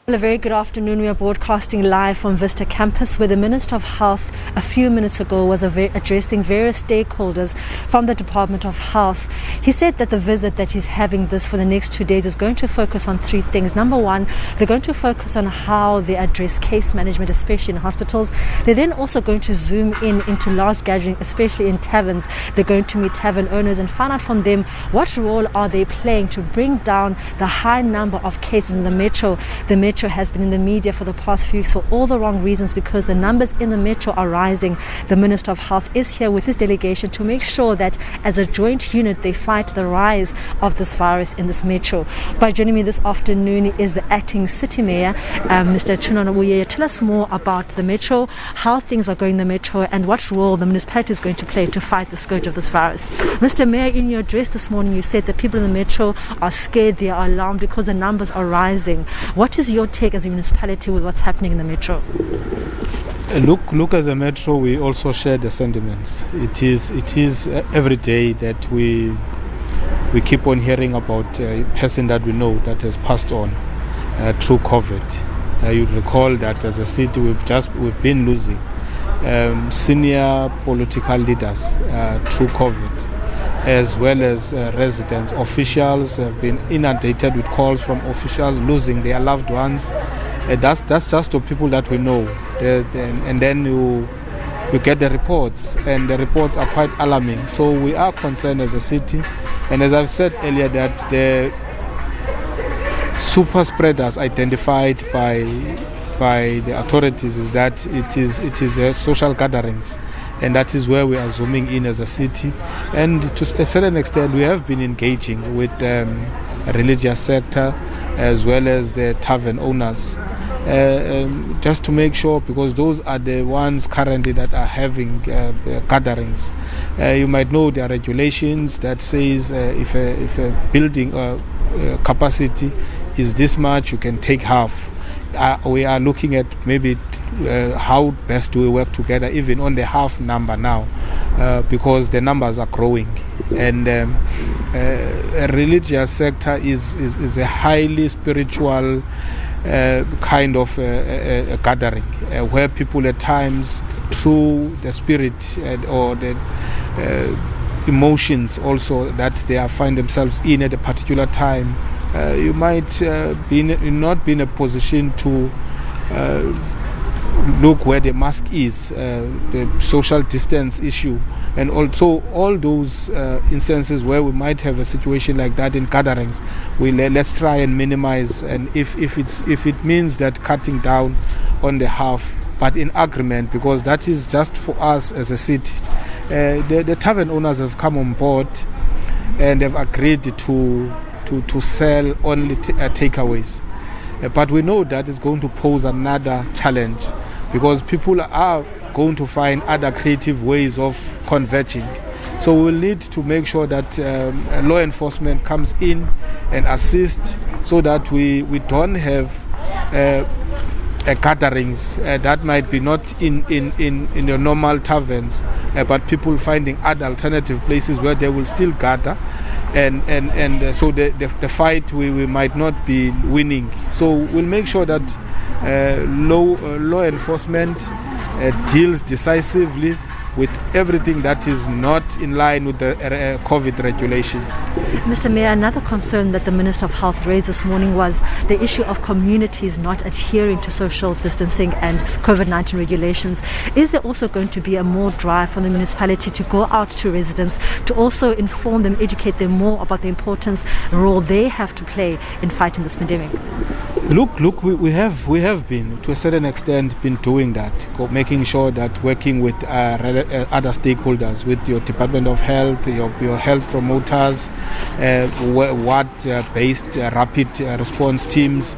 Well, a very good afternoon. We are broadcasting live from Vista Campus, where the Minister of Health a few minutes ago was addressing various stakeholders from the Department of Health. He said that the visit that he's having this for the next 2 days is going to focus on three things. Number one, they're going to focus on how they address case management, especially in hospitals. They're then also going to zoom into large gatherings, especially in taverns. They're going to meet tavern owners and find out from them what role are they playing to bring down the high number of cases in the metro. The metro has been in the media for the past few weeks for all the wrong reasons, because the numbers in the metro are rising. The Minister of Health is here with his delegation to make sure that as a joint unit they fight the rise of this virus in this metro. By joining me this afternoon is the acting city mayor, Mr. Thsonono Buyeye. Tell us more about the metro, how things are going in the metro, and what role the municipality is going to play to fight the scourge of this virus. Mr. Mayor, in your address this morning you said that people in the metro are scared, they are alarmed because the numbers are rising. What is your take as a municipality with what's happening in the metro? Look, as a metro, we also share the sentiments. It is every day that we keep on hearing about a person that we know that has passed on through COVID. You recall that as a city we've been losing senior political leaders through COVID, as well as residents. Officials have been inundated with calls from officials losing their loved ones. That's just the people that we know. And then you get the reports, and the reports are quite alarming. So we are concerned as a city. And as I've said earlier, that the super spreaders identified by the authorities is that it is social gatherings. And that is where we are zooming in as a city. And to a certain extent, we have been engaging with the religious sector as well as the tavern owners, just to make sure, because those are the ones currently that are having gatherings. You might know there are regulations that says if a building capacity is this much, you can take half. We are looking at maybe how best do we work together, even on the half number now, because the numbers are growing. And a religious sector is a highly spiritual kind of a gathering, where people at times, through the spirit or the emotions also that they find themselves in at a particular time, you might not be in a position to look where the mask is, the social distance issue, and also all those instances where we might have a situation like that in gatherings. Let's try and minimize, and if it means that cutting down on the half, but in agreement, because that is just for us as a city. The tavern owners have come on board and have agreed to sell only takeaways. But we know that it's going to pose another challenge, because people are going to find other creative ways of converging. So we'll need to make sure that law enforcement comes in and assists, so that we don't have gatherings that might be not in your normal taverns, but people finding other alternative places where they will still gather. And so the fight we might not be winning. So we'll make sure that law enforcement deals decisively with everything that is not in line with the COVID regulations. Mr. Mayor, another concern that the Minister of Health raised this morning was the issue of communities not adhering to social distancing and COVID-19 regulations. Is there also going to be a more drive from the municipality to go out to residents to also inform them, educate them more about the importance role they have to play in fighting this pandemic? Look, we have been, to a certain extent, been doing that, making sure that working with other stakeholders, with your Department of Health, your health promoters, based rapid response teams,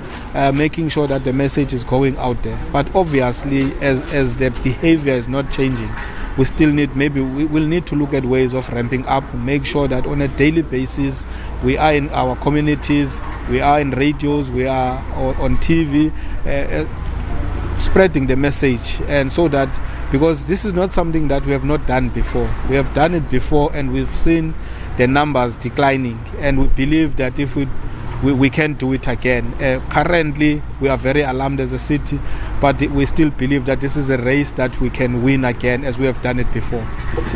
making sure that the message is going out there. But obviously, as the behavior is not changing, we still we'll need to look at ways of ramping up, make sure that on a daily basis we are in our communities, we are in radios, we are on TV, spreading the message. And so that, because this is not something that we have not done before. We have done it before and we've seen the numbers declining, and we believe that if we we can do it again. Currently, we are very alarmed as a city, but we still believe that this is a race that we can win again as we have done it before.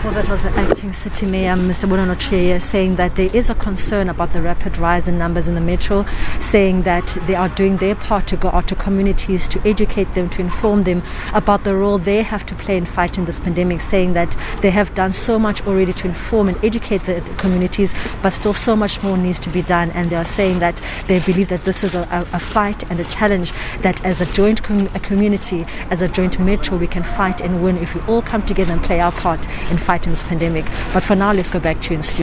Well, that was the acting city mayor, Mr. Thsonono Buyeye, saying that there is a concern about the rapid rise in numbers in the metro, saying that they are doing their part to go out to communities, to educate them, to inform them about the role they have to play in fighting this pandemic, saying that they have done so much already to inform and educate the communities, but still so much more needs to be done. And they are saying that they believe that this is a fight and a challenge that as a joint community, as a joint metro, we can fight and win if we all come together and play our part in fighting this pandemic. But for now, let's go back to you in studio.